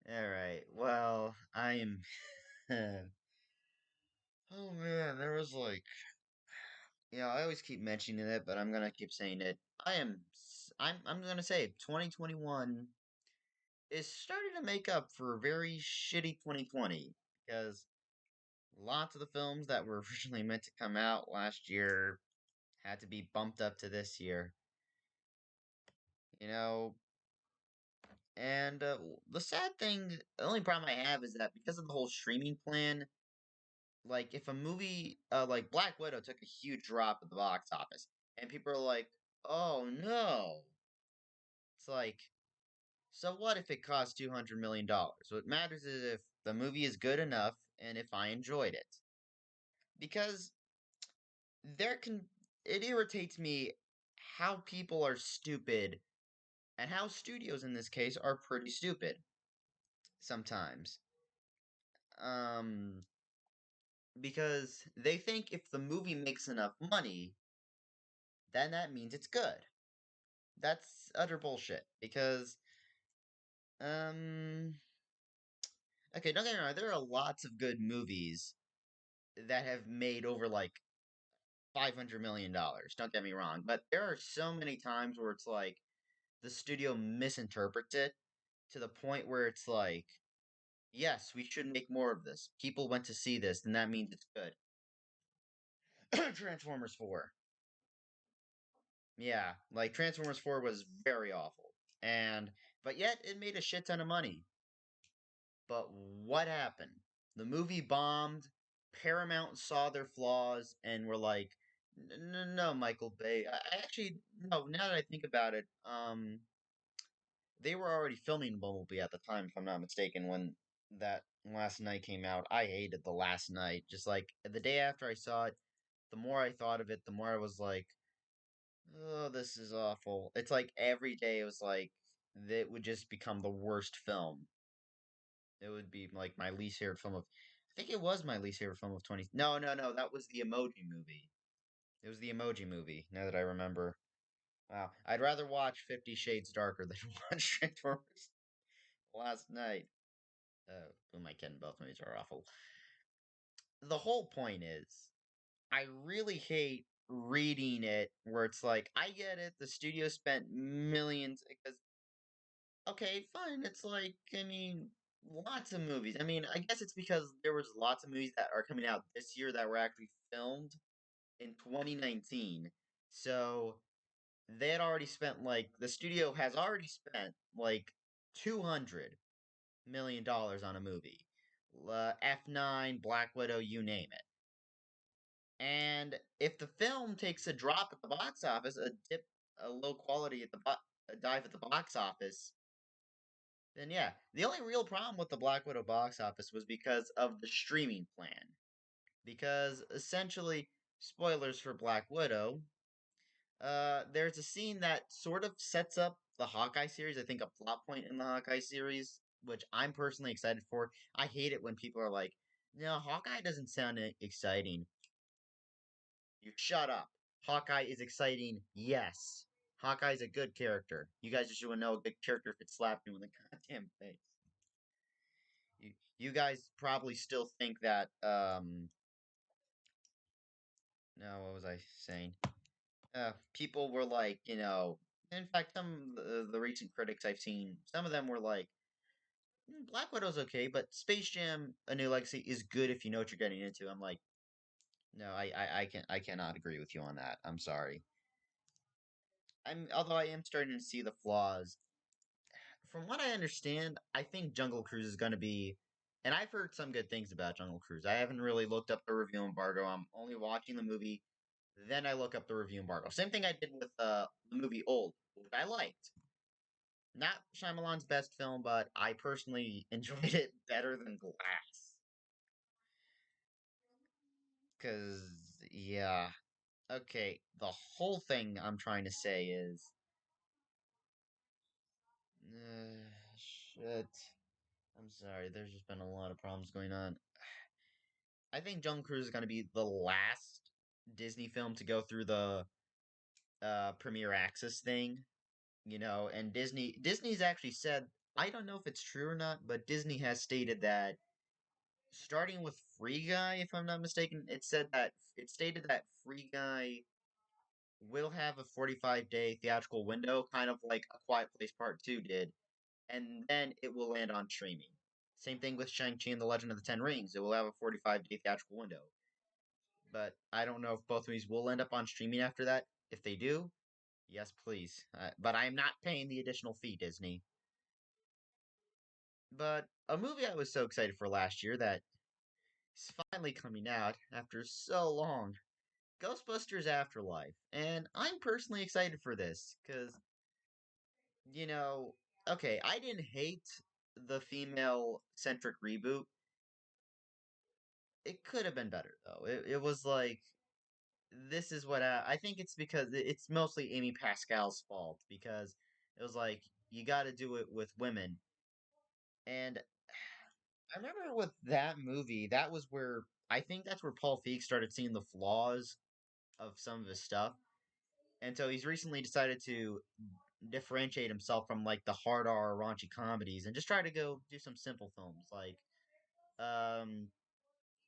All right. Well, I am. Oh man, there was I always keep mentioning it, but I'm gonna keep saying it. I'm gonna say 2021 is starting to make up for a very shitty 2020 because lots of the films that were originally meant to come out last year had to be bumped up to this year. You know, and the sad thing, the only problem I have is that because of the whole streaming plan, like if a movie like Black Widow took a huge drop at the box office, and people are like, "Oh no!" It's like, so what if it costs $200 million? What matters is if the movie is good enough and if I enjoyed it. Because there can it irritates me how people are stupid and how studios in this case are pretty stupid sometimes. Um because they think if the movie makes enough money, then that means it's good. That's utter bullshit because um okay, don't get me wrong, there are lots of good movies that have made over like $500 million. Don't get me wrong, but there are so many times where it's like the studio misinterprets it to the point where it's like, yes, we should make more of this. People went to see this, and that means it's good. Transformers 4. Yeah, like Transformers 4 was very awful. And but yet it made a shit ton of money. But what happened? The movie bombed. Paramount saw their flaws and were like, No, Michael Bay. I actually no. Now that I think about it, they were already filming Bumblebee at the time, if I'm not mistaken, when that Last Night came out. I hated the Last Night. Just like the day after I saw it, the more I thought of it, the more I was like, oh, this is awful. It's like every day it was like that would just become the worst film. It would be like my least favorite film of. I think it was my least favorite film of 20. No, no, no. That was the Emoji Movie. It was the Emoji Movie. Now that I remember. Wow, I'd rather watch 50 Shades Darker than watch Transformers Last Night. Who am I kidding? Both movies are awful. The whole point is, I really hate reading it where it's like, I get it. The studio spent millions because okay, fine. It's like, I mean, lots of movies. I mean, I guess it's because there was lots of movies that are coming out this year that were actually filmed in 2019. So they had already spent like the studio has already spent like $200 million on a movie. F9, Black Widow, you name it. And if the film takes a drop at the box office, a low quality at a dive at the box office, then yeah, the only real problem with the Black Widow box office was because of the streaming plan. Because essentially, spoilers for Black Widow, there's a scene that sort of sets up the Hawkeye series. I think a plot point in the Hawkeye series, which I'm personally excited for. I hate it when people are like, "No, Hawkeye doesn't sound exciting." You shut up. Hawkeye is exciting. Yes, Hawkeye's a good character. You guys just want to know a good character could slap you in the goddamn face. You guys probably still think that no, what was I saying? People were like, in fact, some of the recent critics I've seen, some of them were like, Black Widow's okay, but Space Jam: A New Legacy is good if you know what you're getting into. I'm like, no, I cannot agree with you on that. I'm sorry. Although I am starting to see the flaws. From what I understand, I think Jungle Cruise is going to be, and I've heard some good things about Jungle Cruise. I haven't really looked up the review embargo. I'm only watching the movie, then I look up the review embargo. Same thing I did with the movie Old, which I liked. Not Shyamalan's best film, but I personally enjoyed it better than Glass. Cause yeah, okay. The whole thing I'm trying to say is, shit. I'm sorry. There's just been a lot of problems going on. I think Jungle Cruise is going to be the last Disney film to go through the premiere access thing. And Disney's actually said I don't know if it's true or not, but Disney has stated that starting with Free Guy, if I'm not mistaken, it stated that Free Guy will have a 45-day theatrical window, kind of like A Quiet Place Part 2 did, and then it will land on streaming. Same thing with Shang-Chi and the Legend of the Ten Rings. It will have a 45-day theatrical window. But I don't know if both movies will end up on streaming after that. If they do, yes, please. But I am not paying the additional fee, Disney. But a movie I was so excited for last year that is finally coming out after so long, Ghostbusters Afterlife. And I'm personally excited for this because, you know, okay, I didn't hate the female centric reboot. It could have been better, though. It was like, this is what I think it's because it's mostly Amy Pascal's fault because it was like, you got to do it with women. And I remember with that movie, that was where I think that's where Paul Feig started seeing the flaws of some of his stuff. And so he's recently decided to differentiate himself from like the hard R raunchy comedies and just try to go do some simple films like um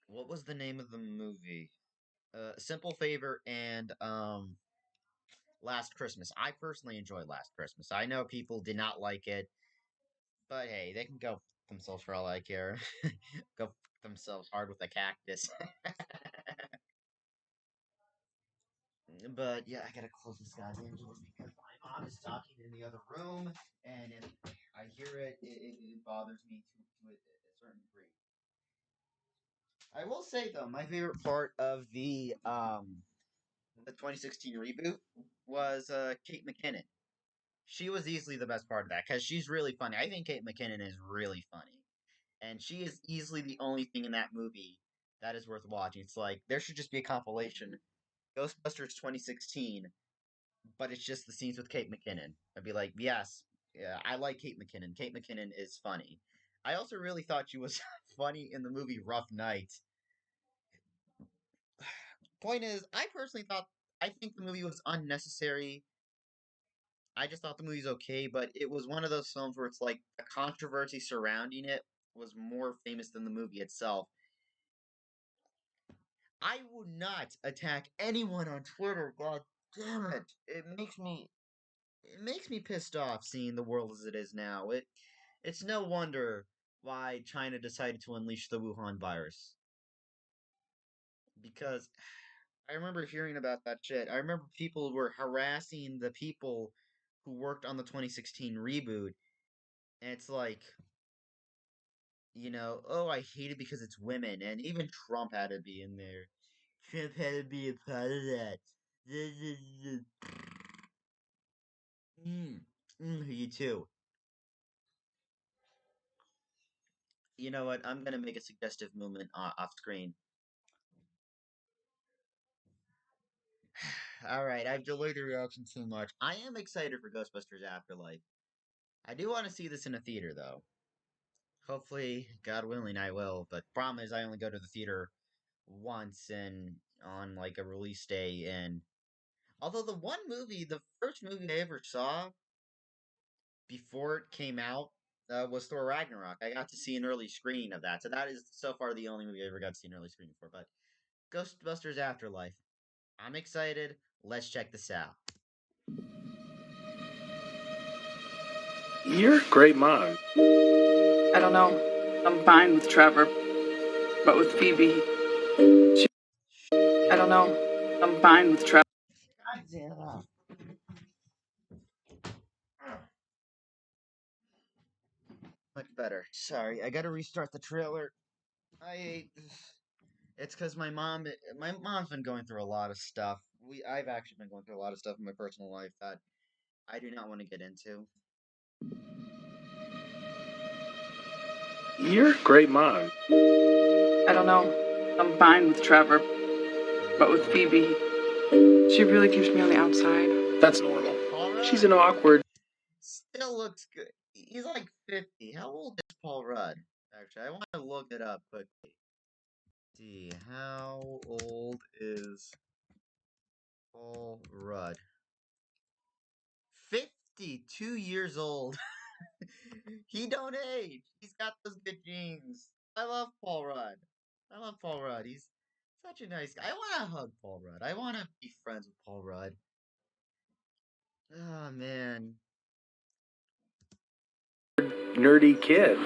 what was the name of the movie? Simple Favor and Last Christmas. I personally enjoyed Last Christmas. I know people did not like it, but hey, they can go f themselves for all I care. Go f themselves hard with a cactus. But yeah, I gotta close this goddamn door because my mom is talking in the other room, and if I hear it bothers me to a certain degree. I will say though, my favorite part of the 2016 reboot was Kate McKinnon. She was easily the best part of that because she's really funny. I think Kate McKinnon is really funny, and she is easily the only thing in that movie that is worth watching. It's like there should just be a compilation, Ghostbusters 2016, but it's just the scenes with Kate McKinnon. I'd be like, yes, yeah, I like Kate McKinnon. Kate McKinnon is funny. I also really thought she was funny in the movie Rough Night. Point is, I think the movie was unnecessary. I just thought the movie's okay, but it was one of those films where it's like the controversy surrounding it was more famous than the movie itself. I would not attack anyone on Twitter. God damn it! It makes me pissed off seeing the world as it is now. It's no wonder why China decided to unleash the Wuhan virus because I remember hearing about that shit. I remember people were harassing the people who worked on the 2016 reboot, and it's like, oh, I hate it because it's women, and even Trump had to be in there. Trump had to be a part of that. You too. You know what? I'm gonna make a suggestive movement off screen. All right, I've delayed the reaction too much. I am excited for Ghostbusters Afterlife. I do want to see this in a theater, though. Hopefully, God willing, I will. But problem is, I only go to the theater once and on like a release day. And although the first movie I ever saw before it came out was Thor Ragnarok. I got to see an early screening of that, so that is so far the only movie I ever got to see an early screening for. But Ghostbusters Afterlife, I'm excited. Let's check this out. You're a great mom. I don't know. I'm fine with Trevor, but with Phoebe, I don't know. I'm fine with Trevor. God damn it. Much better. Sorry, I gotta restart the trailer. I It's because my mom's been going through a lot of stuff. I've actually been going through a lot of stuff in my personal life that I do not want to get into. You're a great mom. I don't know. I'm fine with Trevor, but with Phoebe, she really keeps me on the outside. That's normal. Paul Rudd She's an awkward. still looks good. He's like 50. How old is Paul Rudd? Actually, I want to look it up quickly. See, how old is Paul Rudd? 52 years old. He don't age. He's got those good genes. I love Paul Rudd. I love Paul Rudd. He's such a nice guy. I want to hug Paul Rudd. I want to be friends with Paul Rudd. Oh man. Nerdy kid.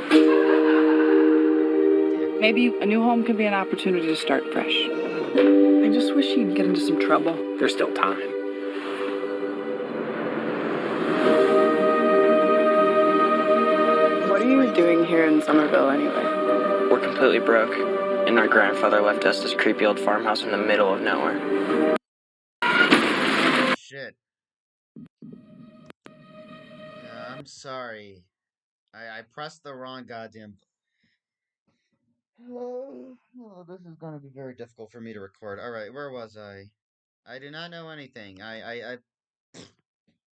Maybe a new home could be an opportunity to start fresh. I just wish he'd get into some trouble. There's still time. What are you doing here in Somerville anyway? We're completely broke, and our grandfather left us this creepy old farmhouse in the middle of nowhere. Shit. I'm sorry. I pressed the wrong goddamn. Oh, this is gonna be very difficult for me to record. All right, where was I? I do not know anything. I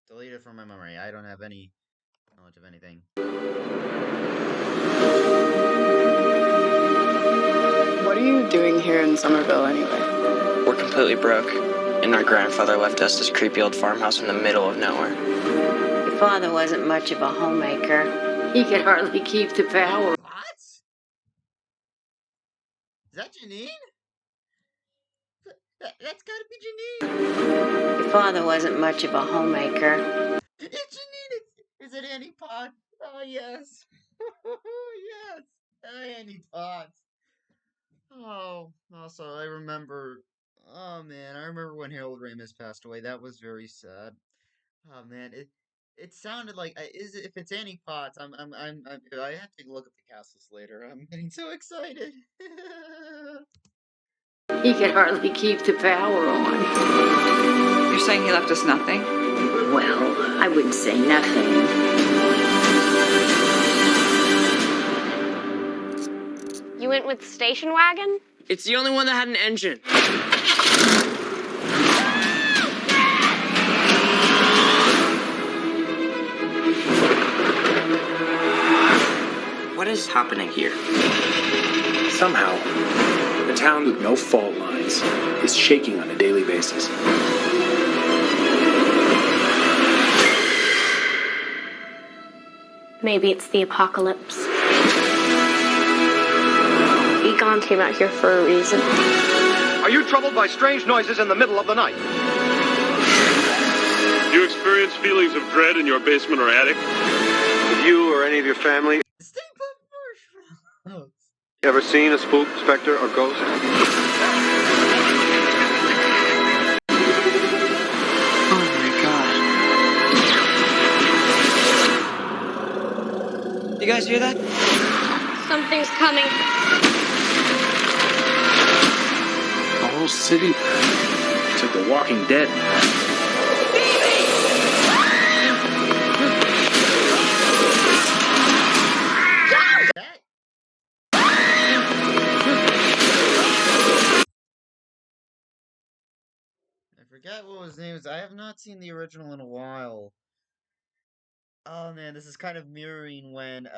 deleted from my memory. I don't have any knowledge of anything. What are you doing here in Somerville anyway? We're completely broke, and our grandfather left us this creepy old farmhouse in the middle of nowhere. Your father wasn't much of a homemaker. He could hardly keep the power. What? Is that Janine? That's gotta be Janine. Your father wasn't much of a homemaker. It's Janine. Is it Annie Potts? Oh yes. Yes. Annie Potts. Oh, also I remember. Oh man, I remember when Harold Ramis passed away. That was very sad. Oh man, it sounded like if it's Annie Potts, I have to look at the cast list later. I'm getting so excited. He could hardly keep the power on. You're saying he left us nothing? Well, I wouldn't say nothing. You went with the station wagon? It's the only one that had an engine. What is happening here? Somehow, the town with no fault lines is shaking on a daily basis. Maybe it's the apocalypse. Egon came out here for a reason. Are you troubled by strange noises in the middle of the night? Do you experience feelings of dread in your basement or attic? Have you or any of your family Steampunk marshmallows. ever seen a spook, specter, or ghost? Oh my god. You guys hear that? Something's coming. The whole city. It's like The Walking Dead. I forget what his name is. I have not seen the original in a while. Oh man, this is kind of mirroring when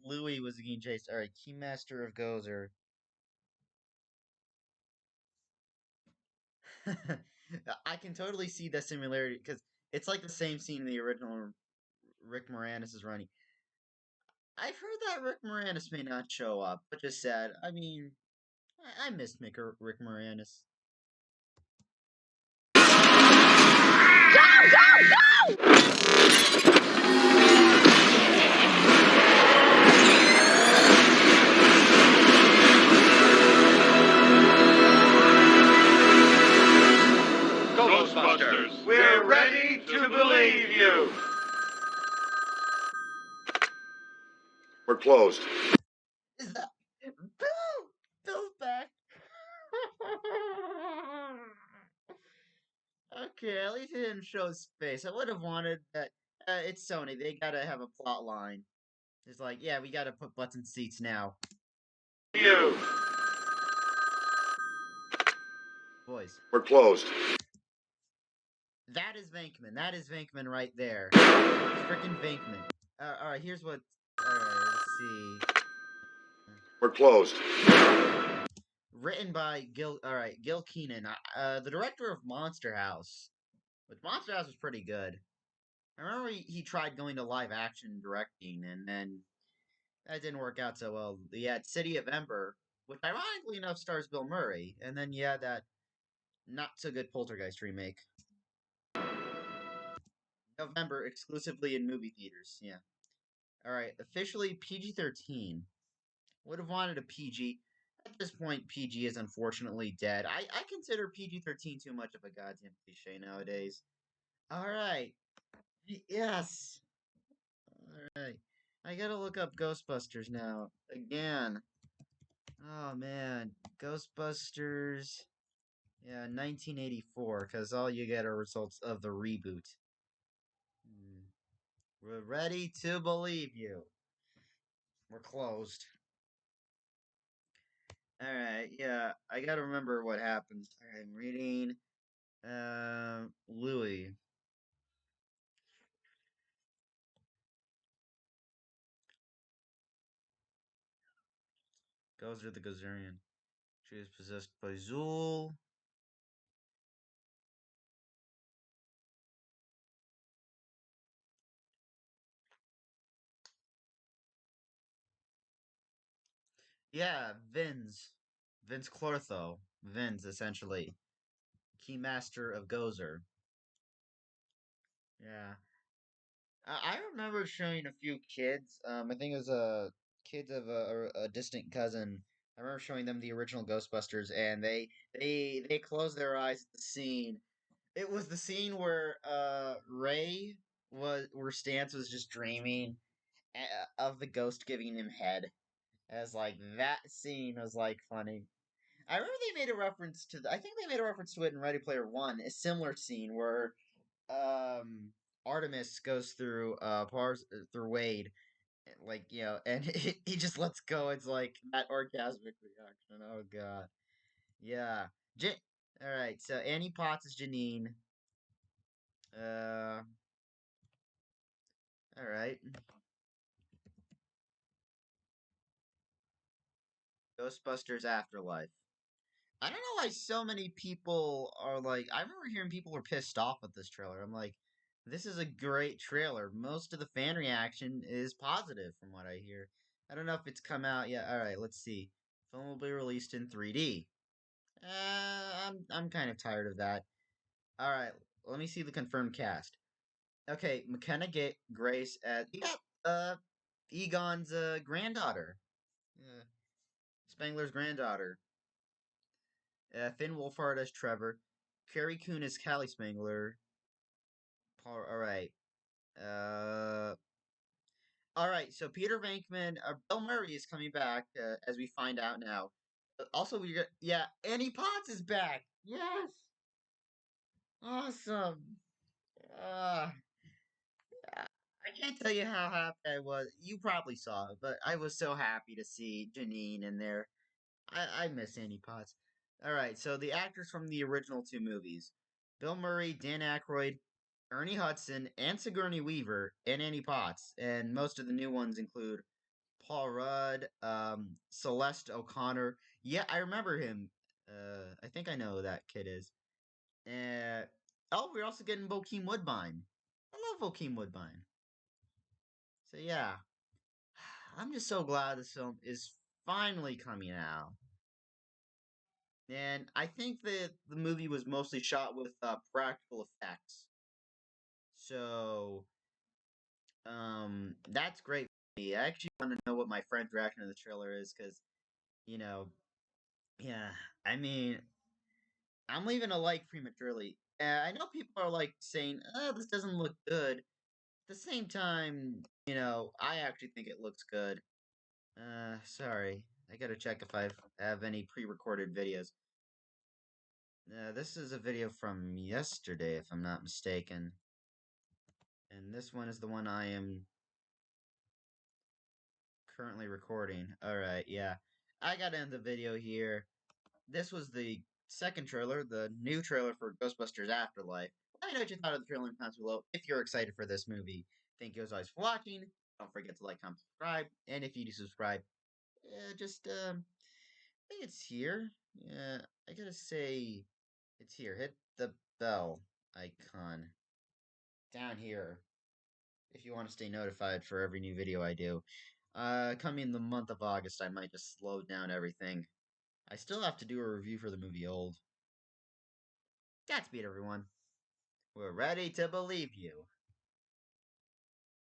Louis was being chased. Alright, Keymaster of Gozer. I can totally see the similarity because it's like the same scene in the original Rick Moranis is running. I've heard that Rick Moranis may not show up, which is sad. I mean, I miss Rick Moranis. Ghostbusters. We're ready to believe you. We're closed. Is that Bill? Bill's back. Okay, at least he didn't show his face. I would have wanted that. It's Sony. They gotta have a plot line. It's like, yeah, we gotta put butts in seats now. You. Boys. We're closed. That is Venkman. That is Venkman right there. Frickin' Venkman. Alright, here's what. Alright, let's see. We're closed. Written by Gil Keenan, the director of Monster House. Which Monster House was pretty good. I remember he tried going to live action directing, and then that didn't work out so well. He had City of Ember, which ironically enough stars Bill Murray, and then you had that not so good Poltergeist remake. November, exclusively in movie theaters. Yeah. All right, officially PG-13. Would have wanted a PG. At this point, PG is unfortunately dead. I consider PG-13 too much of a goddamn cliche nowadays. All right. Yes. All right. I gotta look up Ghostbusters now again. Oh man, Ghostbusters. Yeah, 1984. Because all you get are results of the reboot. Hmm. We're ready to believe you. We're closed. All right. Yeah, I gotta remember what happens. All right, I'm reading. Louis goes to the Gazarian. She is possessed by Zool. Yeah, Vince Clortho. Vince, essentially. Keymaster of Gozer. Yeah. I remember showing a few kids. I think it was kids of a distant cousin. I remember showing them the original Ghostbusters, and they closed their eyes at the scene. It was the scene where Ray was where Stance was just dreaming of the ghost giving him head. As like that scene was like funny. I remember they made a reference to I think they made a reference to it in Ready Player One, a similar scene where um Artemis goes through through Wade, like and he just lets go. It's like that orgasmic reaction. Oh god, yeah. All right, so Annie Potts is Janine. Uh, all right. Ghostbusters Afterlife. I don't know why so many people are like. I remember hearing people were pissed off with this trailer. I'm like, this is a great trailer. Most of the fan reaction is positive from what I hear. I don't know if it's come out yet. All right, let's see. Film will be released in 3D. I'm kind of tired of that. All right, let me see the confirmed cast. Okay, McKenna Grace as Egon's granddaughter. Yeah, Spangler's granddaughter. Finn Wolfhard as Trevor. Carrie Coon as Callie Spangler. All right. Uh, all right. So Peter Venkman, Bill Murray is coming back, as we find out now. Also, we got Annie Potts is back. Yes, awesome. Uh, I can't tell you how happy I was. You probably saw it, but I was so happy to see Janine in there. I miss Annie Potts. All right, so the actors from the original two movies: Bill Murray, Dan Aykroyd, Ernie Hudson, and Sigourney Weaver, and Annie Potts. And most of the new ones include Paul Rudd, Celeste O'Connor. Yeah, I remember him. I think I know who that kid is. Uh, we're also getting Bokeem Woodbine. I love Bokeem Woodbine. So yeah, I'm just so glad this film is finally coming out. And I think that the movie was mostly shot with practical effects. So, that's great for me. I actually want to know what my friend's reaction to the trailer is because, you know, yeah, I mean, I'm leaving a like prematurely. I know people are like saying, oh, this doesn't look good. At the same time, I actually think it looks good. Sorry. I gotta check if I have any pre recorded videos. This is a video from yesterday, if I'm not mistaken. And this one is the one I am currently recording. Alright, yeah. I gotta end the video here. This was the second trailer, the new trailer for Ghostbusters Afterlife. Let me know what you thought of the trailer in the comments below if you're excited for this movie. Thank you as always for watching. Don't forget to like, comment, subscribe. And if you do subscribe, I think it's here. Yeah, I gotta say, it's here. Hit the bell icon down here. if you want to stay notified for every new video I do. Coming the month of August, I might just slow down everything. I still have to do a review for the movie Old. Godspeed, everyone. We're ready to believe you.